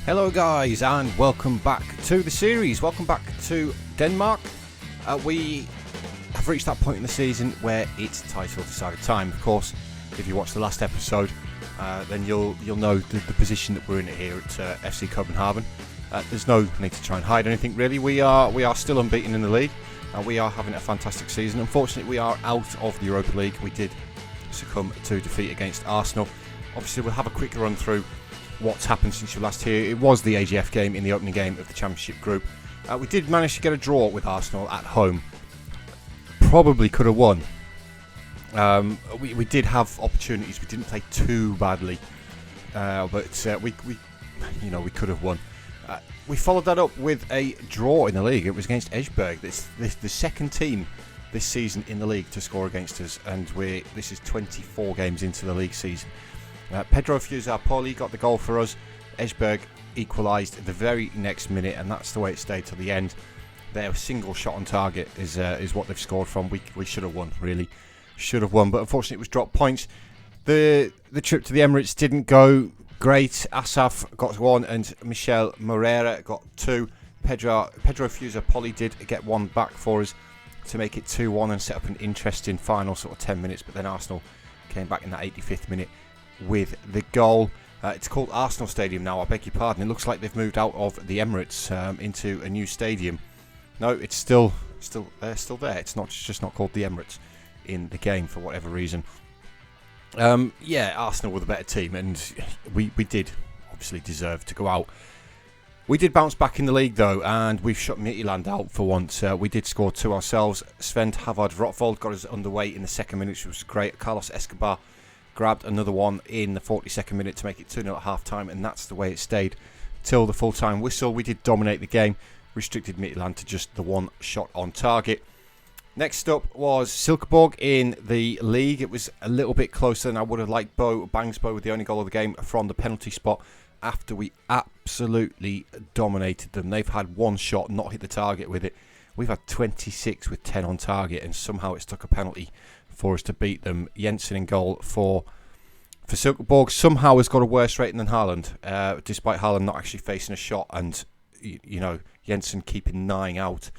Hello guys and welcome back to the series, welcome back to Denmark. We have reached that point in the season where it's title decided time. Of course, if you watched the last episode, then you'll know the position that we're in here at FC Copenhagen. There's no need to try and hide anything really. We are still unbeaten in the league and we are having a fantastic season. Unfortunately, we are out of the Europa League. We did succumb to defeat against Arsenal. Obviously, we'll have a quick run through what's happened since you last here. It was the AGF game in the opening game of the Championship group. We did manage to get a draw with Arsenal at home. Probably could have won. We did have opportunities. We didn't play too badly, but we could have won. We followed that up with a draw in the league. It was against Esbjerg. This the second team this season in the league to score against us, and this is 24 games into the league season. Pedro Fusar-Poli got the goal for us. Esbjerg equalised the very next minute, and that's the way it stayed till the end. Their single shot on target is what they've scored from. We should have won, really. Should have won, but unfortunately it was dropped points. The trip to the Emirates didn't go great. Asaf got one and Michel Moreira got two. Pedro Fusar-Poli did get one back for us to make it 2-1 and set up an interesting final sort of 10 minutes, but then Arsenal came back in that 85th minute with the goal. It's called Arsenal Stadium now, I beg your pardon. It looks like they've moved out of the Emirates into a new stadium. No, it's still there. It's just not called the Emirates in the game for whatever reason. Arsenal were the better team, and we did obviously deserve to go out. We did bounce back in the league though, and we've shut Midtjylland out for once. We did score two ourselves. Sven Havard Rotvold got us underway in the second minute, which was great. Carlos Escobar grabbed another one in the 42nd minute to make it 2-0 at half time, and that's the way it stayed till the full time whistle. We did dominate the game, restricted Midtjylland to just the one shot on target. Next up was Silkeborg in the league. It was a little bit closer than I would have liked. Bo Bangsbo with the only goal of the game from the penalty spot after we absolutely dominated them. They've had one shot, not hit the target with it. We've had 26 with 10 on target, and somehow it's took a penalty for us to beat them. Jensen in goal for Silkeborg somehow has got a worse rating than Haaland, despite Haaland not actually facing a shot, and Jensen keeping 9 out,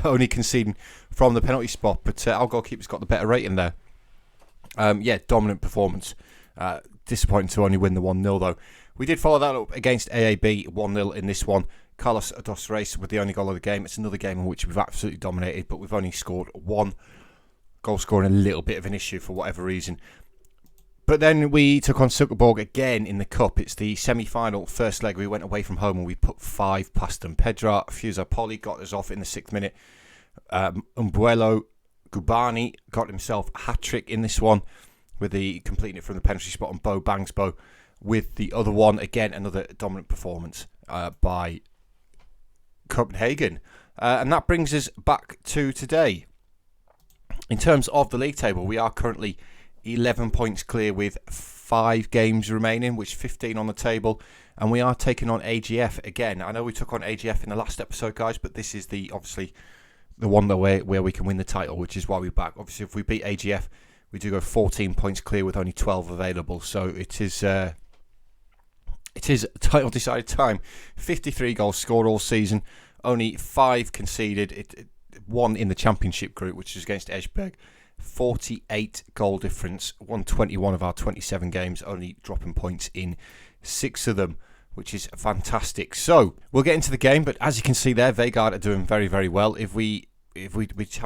only conceding from the penalty spot. But our goalkeeper's got the better rating there. Dominant performance. Disappointing to only win the 1-0 though. We did follow that up against AAB 1-0 in this one. Carlos Dos Reis with the only goal of the game. It's another game in which we've absolutely dominated, but we've only scored one. Goal scoring a little bit of an issue for whatever reason. But then we took on Silkeborg again in the cup. It's the semi-final first leg. We went away from home and we put 5 past them. Pedro Fusar-Poli got us off in the 6th minute. Umbuelo Gubani got himself a hat-trick in this one with the completing it from the penalty spot, on Bo Bangsbo with the other one. Again, another dominant performance by Copenhagen. And that brings us back to today. In terms of the league table, we are currently 11 points clear with 5 games remaining, which is 15 on the table, and we are taking on AGF again. I know we took on AGF in the last episode, guys, but this is obviously the one where we can win the title, which is why we're back. Obviously, if we beat AGF, we do go 14 points clear with only 12 available, so it is title decided time. 53 goals scored all season, only 5 conceded. One in the Championship group, which is against Esbjerg. 48 goal difference, won 21 of our 27 games, only dropping points in 6 of them, which is fantastic. So we'll get into the game, but as you can see there, Vegard are doing very, very well. If we have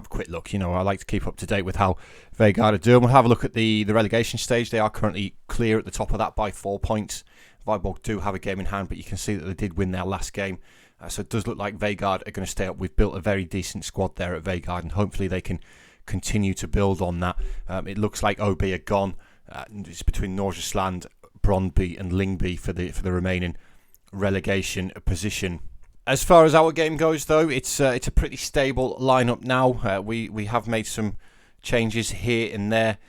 a quick look, I like to keep up to date with how Vegard are doing. We'll have a look at the relegation stage. They are currently clear at the top of that by 4 points. Viborg do have a game in hand, but you can see that they did win their last game. So it does look like Vegard are going to stay up. We've built a very decent squad there at Vegard, and hopefully they can continue to build on that. It looks like OB are gone. It's between Norgesland, Brøndby and Lyngby for the remaining relegation position. As far as our game goes, though, it's a pretty stable lineup now. We have made some changes here and there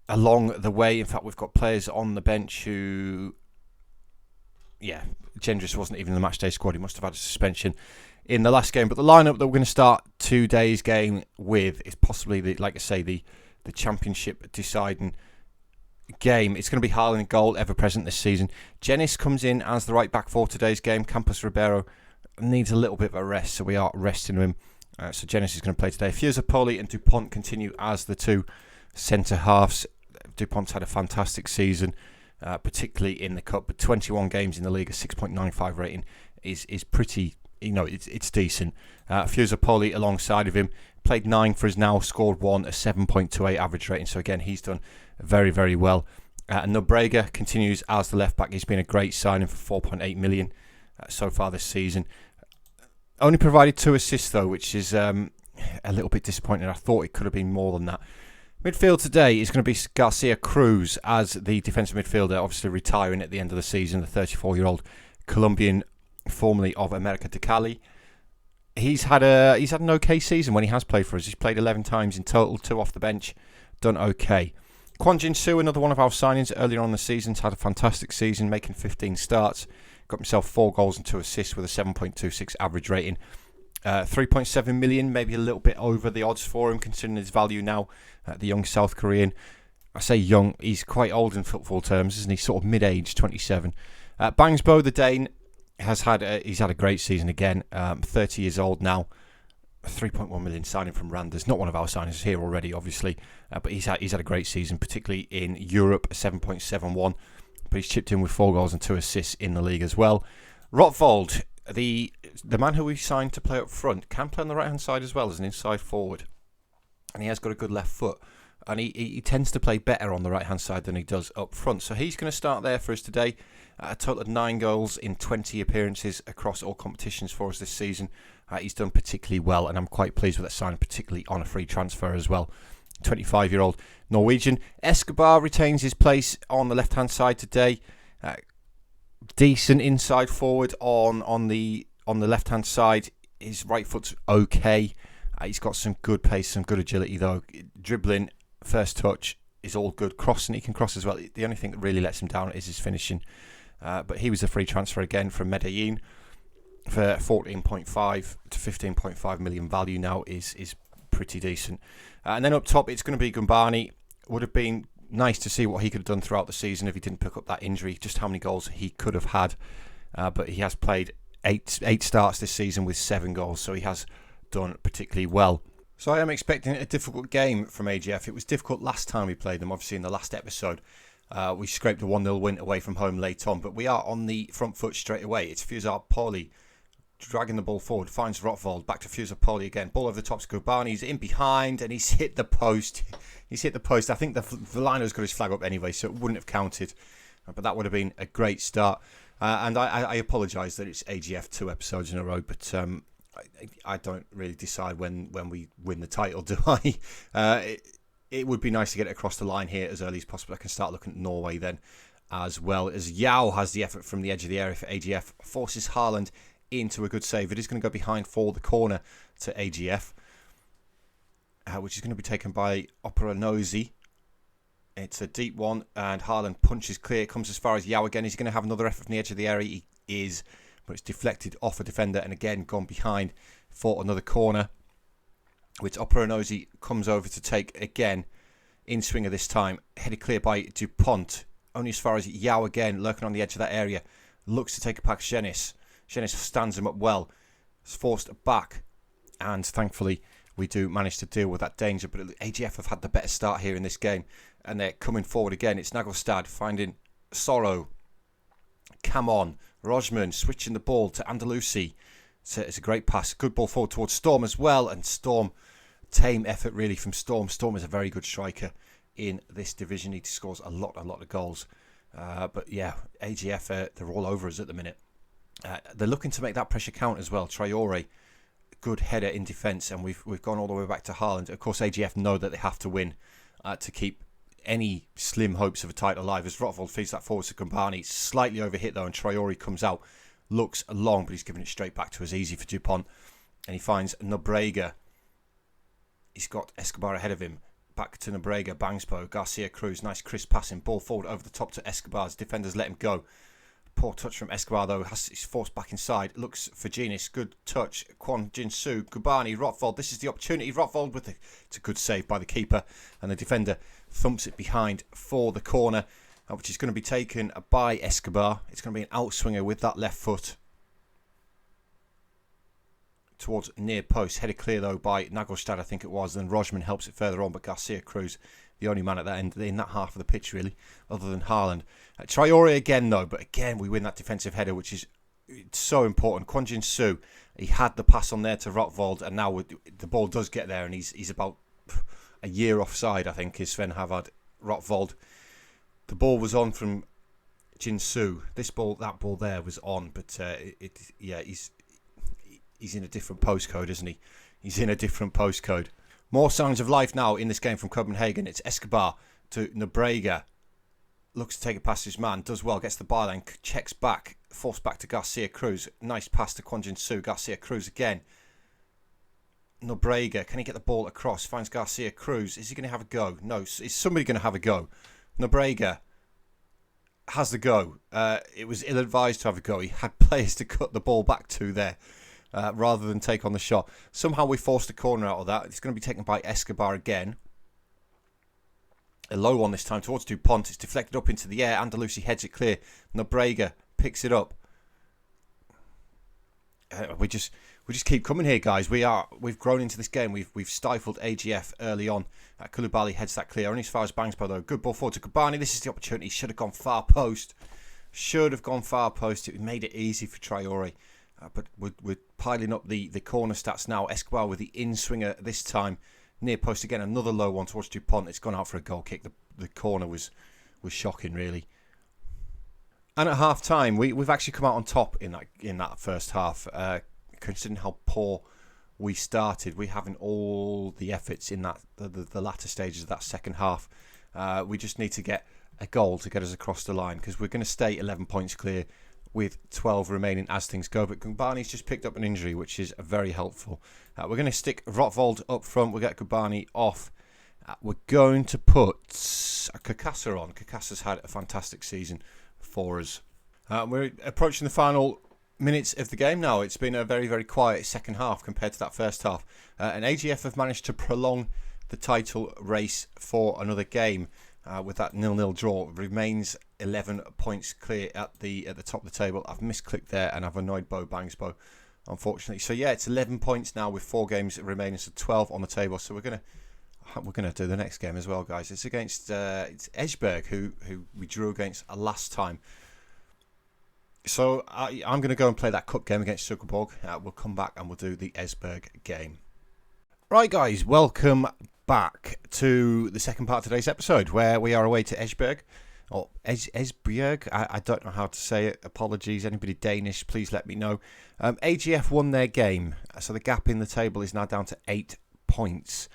along the way. In fact, we've got players on the bench who, Gendris wasn't even in the matchday squad. He must have had a suspension in the last game. But the lineup that we're going to start today's game with is possibly the Championship deciding game. It's going to be Haaland in goal, ever present this season. Jenis comes in as the right back for today's game. Campos Ribeiro needs a little bit of a rest, so we are resting him. So Jenis is going to play today. Poli and Dupont continue as the two centre halves. Dupont's had a fantastic season, particularly in the cup, but 21 games in the league, a 6.95 rating is pretty, it's decent. Poli alongside of him, played 9 for us now, scored 1, a 7.28 average rating. So again, he's done very, very well. Nobrega continues as the left back. He's been a great signing for 4.8 million so far this season. Only provided 2 assists though, which is a little bit disappointing. I thought it could have been more than that. Midfield today is going to be Garcia Cruz as the defensive midfielder, obviously retiring at the end of the season. The 34-year-old Colombian, formerly of America de Cali. He's had an okay season when he has played for us. He's played 11 times in total, 2 off the bench, done okay. Kwon Jin-soo, another one of our signings earlier on in the season, had a fantastic season, making 15 starts. Got himself 4 goals and 2 assists with a 7.26 average rating. 3.7 million, maybe a little bit over the odds for him, considering his value now. The young South Korean. I say young, he's quite old in football terms, isn't he? Sort of mid-age, 27. Bangsbo, the Dane, he's had a great season again. 30 years old now. 3.1 million signing from Randers. Not one of our signings here already, obviously, but he's had a great season, particularly in Europe, 7.71. But he's chipped in with 4 goals and 2 assists in the league as well. Rotvold, the man who we signed to play up front, can play on the right hand side as well as an inside forward, and he has got a good left foot. And he tends to play better on the right hand side than he does up front. So he's going to start there for us today. A total of 9 goals in 20 appearances across all competitions for us this season. He's done particularly well, and I'm quite pleased with that signing, particularly on a free transfer as well. 25-year-old Norwegian. Escobar retains his place on the left-hand side today. Decent inside forward on the left-hand side. His right foot's okay. He's got some good pace, some good agility though. Dribbling, first touch is all good. Crossing, he can cross as well. The only thing that really lets him down is his finishing. But he was a free transfer again from Medellin for 14.5 to 15.5 million value now is pretty decent. And then up top, it's going to be Gumbani. Would have been nice to see what he could have done throughout the season if he didn't pick up that injury, just how many goals he could have had. But he has played 8 starts this season with 7 goals, so he has done particularly well. So I am expecting a difficult game from AGF. It was difficult last time we played them, obviously in the last episode. We scraped a 1-0 win away from home late on, but we are on the front foot straight away. It's Poli dragging the ball forward, finds Rotvold, back to Poli again. Ball over the top to Gubani, he's in behind, and he's hit the post. He's hit the post. I think the liner's got his flag up anyway, so it wouldn't have counted. But that would have been a great start. And I apologise that it's AGF 2 episodes in a row, but I don't really decide when we win the title, do I? It would be nice to get it across the line here as early as possible. I can start looking at Norway then as well, as Yao has the effort from the edge of the area for AGF, forces Haaland into a good save. It is going to go behind for the corner to AGF, which is going to be taken by Operanosi. It's a deep one, and Haaland punches clear. It comes as far as Yao again. He's going to have another effort from the edge of the area. He is, but it's deflected off a defender and again gone behind for another corner, which Operanosi comes over to take again in swinger this time. Headed clear by Dupont, only as far as Yao again, lurking on the edge of that area. Looks to take it past Jenis. Jenis stands him up well. It's forced back, and thankfully we do manage to deal with that danger. But AGF have had the better start here in this game, and they're coming forward again. It's Nagelstad finding Sorrow. Camon, Rojman switching the ball to Andalusi. It's a great pass. Good ball forward towards Storm as well, and Storm, tame effort really from Storm. Storm is a very good striker in this division. He scores a lot of goals. But yeah, AGF, they're all over us at the minute. They're looking to make that pressure count as well. Traore, good header in defence, and we've gone all the way back to Haaland. Of course, AGF know that they have to win to keep any slim hopes of a title alive, as Rotvold feeds that forward to Gumbani. Slightly overhit though, and Traore comes out. Looks long, but he's giving it straight back to us. Easy for Dupont. And he finds Nobrega. He's got Escobar ahead of him. Back to Nobrega, Bangspo, Garcia Cruz. Nice crisp passing. Ball forward over the top to Escobar's. Defenders let him go. Poor touch from Escobar though. He's forced back inside. Looks for Jenis. Good touch. Kwon Jin-soo, Gubani, Rotvold. This is the opportunity. Rotvold it's a good save by the keeper. And the defender thumps it behind for the corner, which is going to be taken by Escobar. It's going to be an outswinger with that left foot towards near post. Headed clear though by Nagelstad, I think it was. Then Rojman helps it further on, but Garcia Cruz, the only man at that end, in that half of the pitch really, other than Haaland. Traore again though, but again we win that defensive header, which is so important. Kwon Jin Soo, he had the pass on there to Rotvold, and now the ball does get there, and he's about a year offside, I think, is Sven Havard Rotvold. The ball was on from Jin Soo. That ball there was on, but he's in a different postcode, isn't he? He's in a different postcode. More signs of life now in this game from Copenhagen. It's Escobar to Nobrega. Looks to take it past his man. Does well. Gets the byline. Checks back. Forced back to Garcia Cruz. Nice pass to Kwon Jin Soo. Garcia Cruz again. Nobrega. Can he get the ball across? Finds Garcia Cruz. Is he going to have a go? No. Is somebody going to have a go? Nobrega has the go. It was ill-advised to have a go. He had players to cut the ball back to there. Rather than take on the shot. Somehow we forced a corner out of that. It's going to be taken by Escobar again. A low one this time towards Dupont. It's deflected up into the air. Andalusi heads it clear. Nobrega picks it up. We just keep coming here, guys. We've grown into this game. We've stifled AGF early on. Koulibaly heads that clear. Only as far as Bangsbo though. Good ball forward to Kobani. This is the opportunity. Should have gone far post. It made it easy for Traore. But we're piling up the corner stats now. Escobar with the in-swinger this time. Near post again. Another low one towards Dupont. It's gone out for a goal kick. The corner was shocking, really. And at half-time, we've actually come out on top in that first half. Considering how poor we started, we having all the efforts in the latter stages of that second half. We just need to get a goal to get us across the line, because we're going to stay 11 points clear with 12 remaining as things go. But Kobani's just picked up an injury, which is very helpful. We're going to stick Rotvold up front. We'll get Kobani off. We're going to put Kakasa on. Kakasa's had a fantastic season for us. We're approaching the final minutes of the game now. It's been a very, very quiet second half compared to that first half. And AGF have managed to prolong the title race for another game. With that 0-0 draw, remains 11 points clear at the top of the table. I've misclicked there and I've annoyed Bo Bangsbo, unfortunately. So yeah, it's 11 points now with 4 games remaining, so 12 on the table. So we're gonna do the next game as well, guys. It's against it's Esbjerg, who we drew against last time. So I'm gonna go and play that cup game against Sukkerborg. We'll come back and we'll do the Esbjerg game. Right, guys, welcome back to the second part of today's episode, where we are away to Esbjerg, or Esbjerg. I don't know how to say it. Apologies. Anybody Danish, please let me know. AGF won their game, so the gap in the table is now down to 8 points.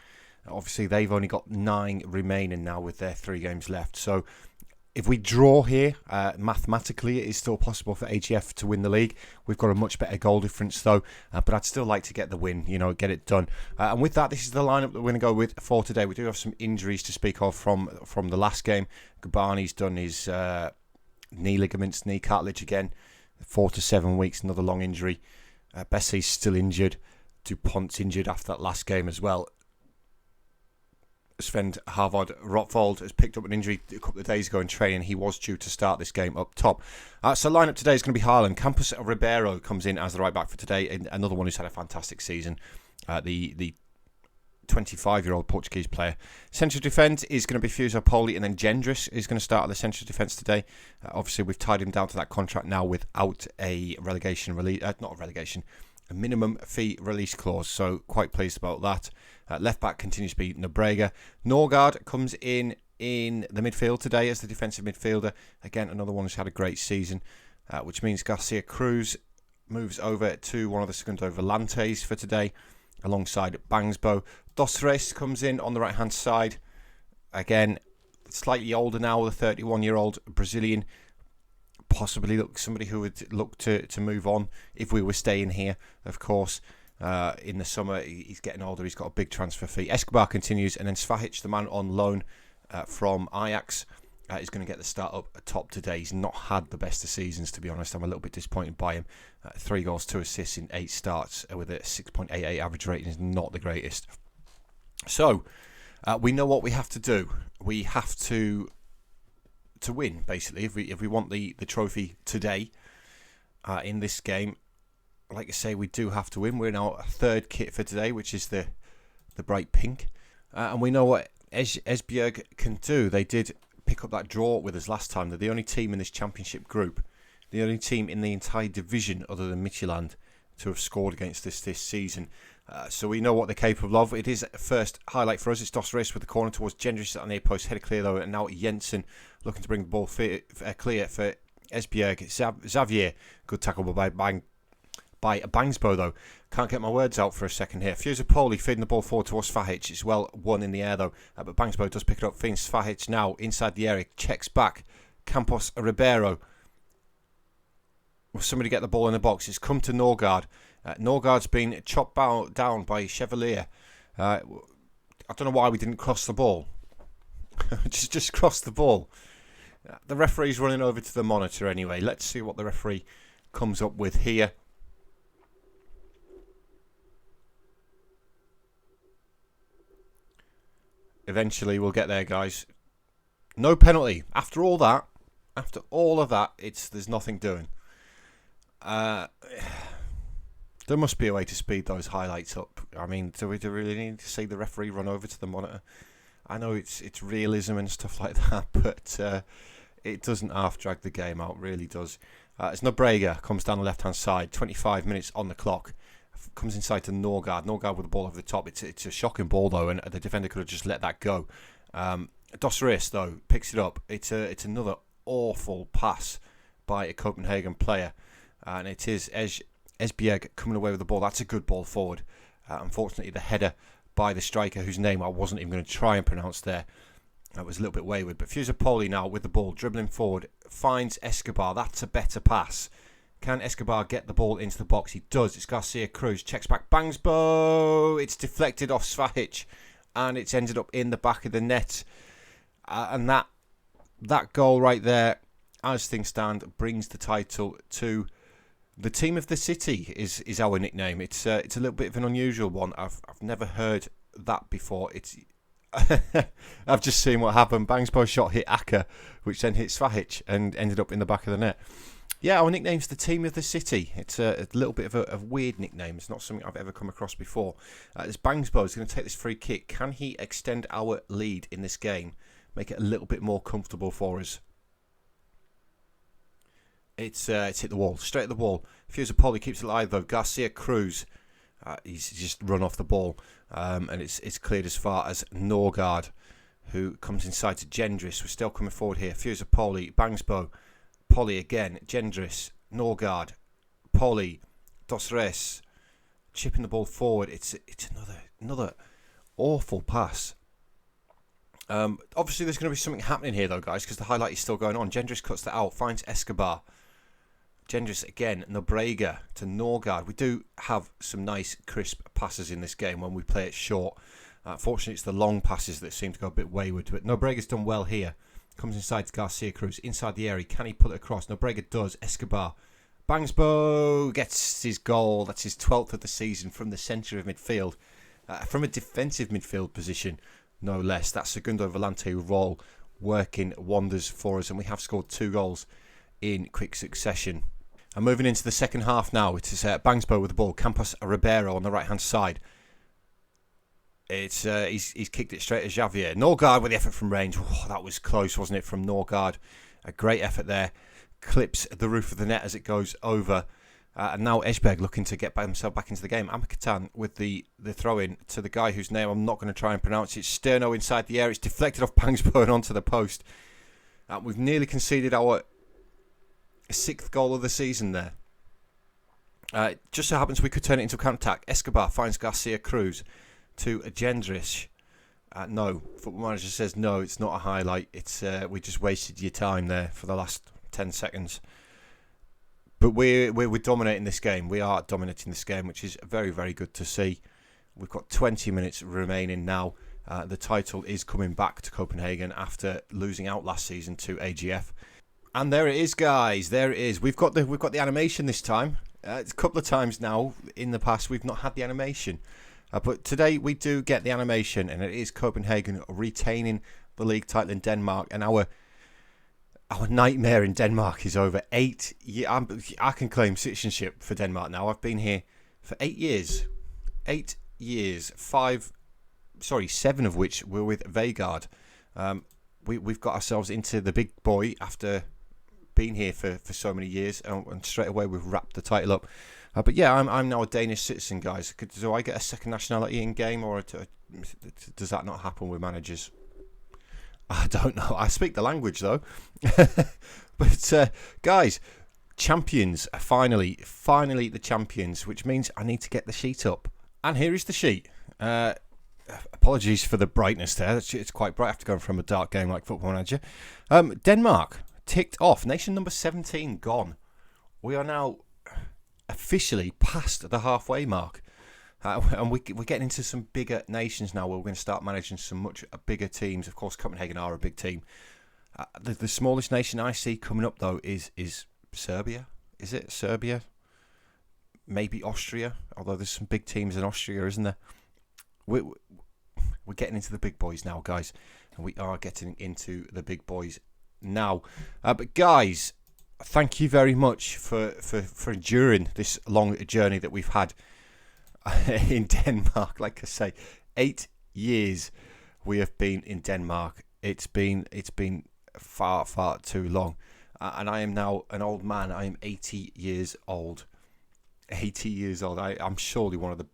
Obviously, they've only got 9 remaining now with their 3 games left. So if we draw here, mathematically, it is still possible for AGF to win the league. We've got a much better goal difference, though. But I'd still like to get the win, get it done. And with that, this is the lineup that we're going to go with for today. We do have some injuries to speak of from the last game. Gabani's done his knee ligaments, knee cartilage again. 4 to 7 weeks, another long injury. Bessie's still injured. Dupont's injured after that last game as well. Sven Havard Rotvold has picked up an injury a couple of days ago in training. He was due to start this game up top. So lineup today is going to be Haaland. Campos Ribeiro comes in as the right back for today. And another one who's had a fantastic season. The 25-year-old Portuguese player. Central defence is going to be Fuso Poli, and then Gendris is going to start at the central defence today. Obviously, we've tied him down to that contract now without a relegation release. Not a relegation. A minimum fee release clause, so quite pleased about that. Left back continues to be Nobrega. Norgard comes in the midfield today as the defensive midfielder. Again, another one who's had a great season, which means Garcia Cruz moves over to one of the Segundo Volantes for today, alongside Bangsbo. Dos Reis comes in on the right-hand side. Again, slightly older now, the 31-year-old Brazilian. Possibly somebody who would look to move on if we were staying here, of course. In the summer, he's getting older. He's got a big transfer fee. Escobar continues, and then Svajic, the man on loan from Ajax, is going to get the start up top today. He's not had the best of seasons, to be honest. I'm a little bit disappointed by him. 3 goals, 2 assists in 8 starts with a 6.88 average rating is not the greatest. So, We know what we have to do. We have to win, basically, if we want the trophy today in this game. Like I say, we do have to win. We're in our third kit for today, which is the bright pink. And we know what Esbjerg can do. They did pick up that draw with us last time. They're the only team in this championship group, the only team in the entire division other than Midtjylland to have scored against us this season. So we know what they're capable of. It is a first highlight for us. It's Dos Reis with the corner towards Gendris on the post. Header clear though, and now Jensen looking to bring the ball clear for Esbjerg. Xavier, good tackle by Bangsbo though. Can't get my words out for a second here. Fusapoli feeding the ball forward towards Fahic. It's well won in the air though, but Bangsbo does pick it up. Feeds Fahic now inside the area. Checks back. Campos Ribeiro. Will somebody get the ball in the box? It's come to Norgard. Norgard's been chopped down by Chevalier. I don't know why we didn't cross the ball. just cross the ball. The referee's running over to the monitor anyway. Let's see what the referee comes up with here. Eventually we'll get there, guys. No penalty. After all of that, there's nothing doing. There must be a way to speed those highlights up. I mean, do we really need to see the referee run over to the monitor? I know it's realism and stuff like that, but it doesn't half drag the game out, really does. As Nobrega comes down the left-hand side, 25 minutes on the clock, comes inside to Norgard. Norgard with the ball over the top. It's a shocking ball, though, and the defender could have just let that go. Dos Reis, though, picks it up. It's another awful pass by a Copenhagen player, and it is Esbjerg coming away with the ball. That's a good ball forward. Unfortunately, the header by the striker, whose name I wasn't even going to try and pronounce there, that was a little bit wayward. But Fusapoli now with the ball, dribbling forward, finds Escobar. That's a better pass. Can Escobar get the ball into the box? He does. It's Garcia Cruz. Checks back. Bangsbo. It's deflected off Svahic. And it's ended up in the back of the net. And that goal right there, as things stand, brings the title to the team of the city is our nickname. It's a little bit of an unusual one. I've never heard that before. I've just seen what happened. Bangsbo shot hit Aka, which then hit Svahic and ended up in the back of the net. Yeah, our nickname's the team of the city. It's a little bit of a weird nickname. It's not something I've ever come across before. As Bangsbo is going to take this free kick. Can he extend our lead in this game? Make it a little bit more comfortable for us. It's hit the wall, straight at the wall. Fusapoli keeps it alive though. Garcia Cruz, he's just run off the ball, and it's cleared as far as Norgard, who comes inside to Gendris. We're still coming forward here. Fusapoli, Bangsbo, Poli again, Gendris, Norgard, Poli, Dos Reis, chipping the ball forward. It's another awful pass. Obviously there's going to be something happening here though, guys, because the highlight is still going on. Gendris cuts that out, finds Escobar. Gendris again, Nobrega to Norgard. We do have some nice crisp passes in this game when we play it short. Fortunately, it's the long passes that seem to go a bit wayward. But Nobrega's done well here. Comes inside to Garcia Cruz, inside the area. Can he put it across? Nobrega does. Escobar. Bangsbo gets his goal. That's his 12th of the season from the centre of midfield. From a defensive midfield position, no less. That's Segundo Volante role working wonders for us. And we have scored 2 goals in quick succession. And moving into the second half now, it is Bangsbo with the ball. Campos Ribeiro on the right-hand side. It's he's kicked it straight at Xavier. Norgard with the effort from range. Oh, that was close, wasn't it, from Norgard? A great effort there. Clips the roof of the net as it goes over. And now Esbjerg looking to get himself back into the game. Amakatan with the throw-in to the guy whose name I'm not going to try and pronounce. It's Sterno inside the air. It's deflected off Bangsbo and onto the post. We've nearly conceded our 6th goal of the season there. Just so happens we could turn it into a counter-attack. Escobar finds Garcia Cruz to Gendris. No, Football Manager says no, it's not a highlight. It's we just wasted your time there for the last 10 seconds. But we're dominating this game. We are dominating this game, which is very, very good to see. We've got 20 minutes remaining now. The title is coming back to Copenhagen after losing out last season to AGF. And there it is, guys. There it is. We've got the animation this time. It's a couple of times now in the past we've not had the animation. But today we do get the animation, and it is Copenhagen retaining the league title in Denmark, and our nightmare in Denmark is over. 8 years. I can claim citizenship for Denmark now. I've been here for 8 years. 8 years. 7 of which were with Vegard. We've got ourselves into the big boy after being here for so many years, and straight away we've wrapped the title up. But yeah, I'm now a Danish citizen, guys. Do I get a second nationality in game, or does that not happen with managers? I don't know. I speak the language though. But guys, champions are finally the champions, which means I need to get the sheet up. And here is the sheet. Apologies for the brightness there. It's quite bright after going from a dark game like Football Manager. Denmark ticked off. Nation number 17 gone. We are now officially past the halfway mark. And we're getting into some bigger nations now, where we're going to start managing some much bigger teams. Of course, Copenhagen are a big team. The smallest nation I see coming up, though, is Serbia. Is it Serbia? Maybe Austria, although there's some big teams in Austria, isn't there? We're getting into the big boys now, guys. And we are getting into the big boys now. But, guys, thank you very much for enduring this long journey that we've had in Denmark. Like I say, 8 years we have been in Denmark. It's been far too long, and I am now an old man. I am 80 years old. 80 years old. I'm surely one of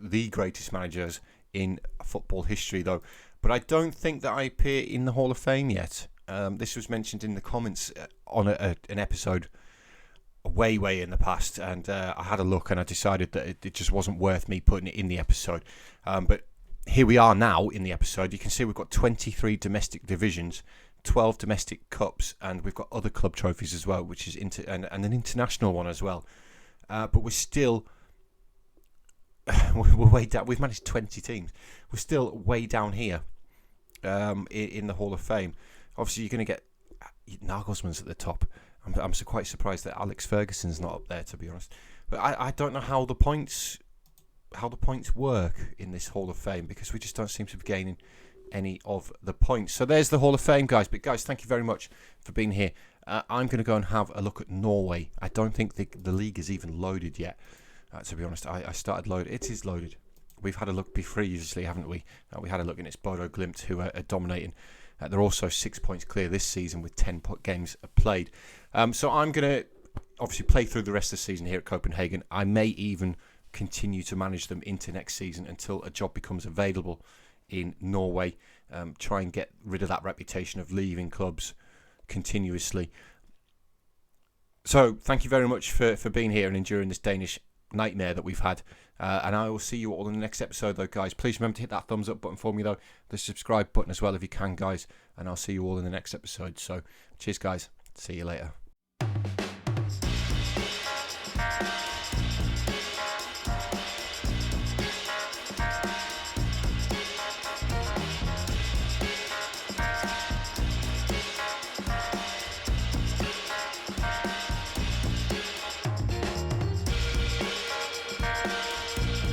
the greatest managers in football history, though. But I don't think that I appear in the Hall of Fame yet. This was mentioned in the comments on an episode way in the past, and I had a look and I decided that it just wasn't worth me putting it in the episode. But here we are now in the episode. You can see we've got 23 domestic divisions, 12 domestic cups, and we've got other club trophies as well, which is and an international one as well. But we're still we're way down. We've managed 20 teams. We're still way down here in the Hall of Fame. Obviously, you're going to get Nagelsmann's at the top. I'm quite surprised that Alex Ferguson's not up there, to be honest. But I don't know how the points work in this Hall of Fame, because we just don't seem to be gaining any of the points. So there's the Hall of Fame, guys. But guys, thank you very much for being here. I'm going to go and have a look at Norway. I don't think the league is even loaded yet. To be honest, I started loaded. It is loaded. We've had a look previously, haven't we? We had a look, and it's Bodo Glimt who are dominating. They're also 6 points clear this season with 10 games played. So I'm going to obviously play through the rest of the season here at Copenhagen. I may even continue to manage them into next season until a job becomes available in Norway. Try and get rid of that reputation of leaving clubs continuously. So thank you very much for being here and enduring this Danish nightmare that we've had. And I will see you all in the next episode, though, guys. Please remember to hit that thumbs up button for me, though. The subscribe button as well if you can, guys. And I'll see you all in the next episode. So cheers, guys. See you later.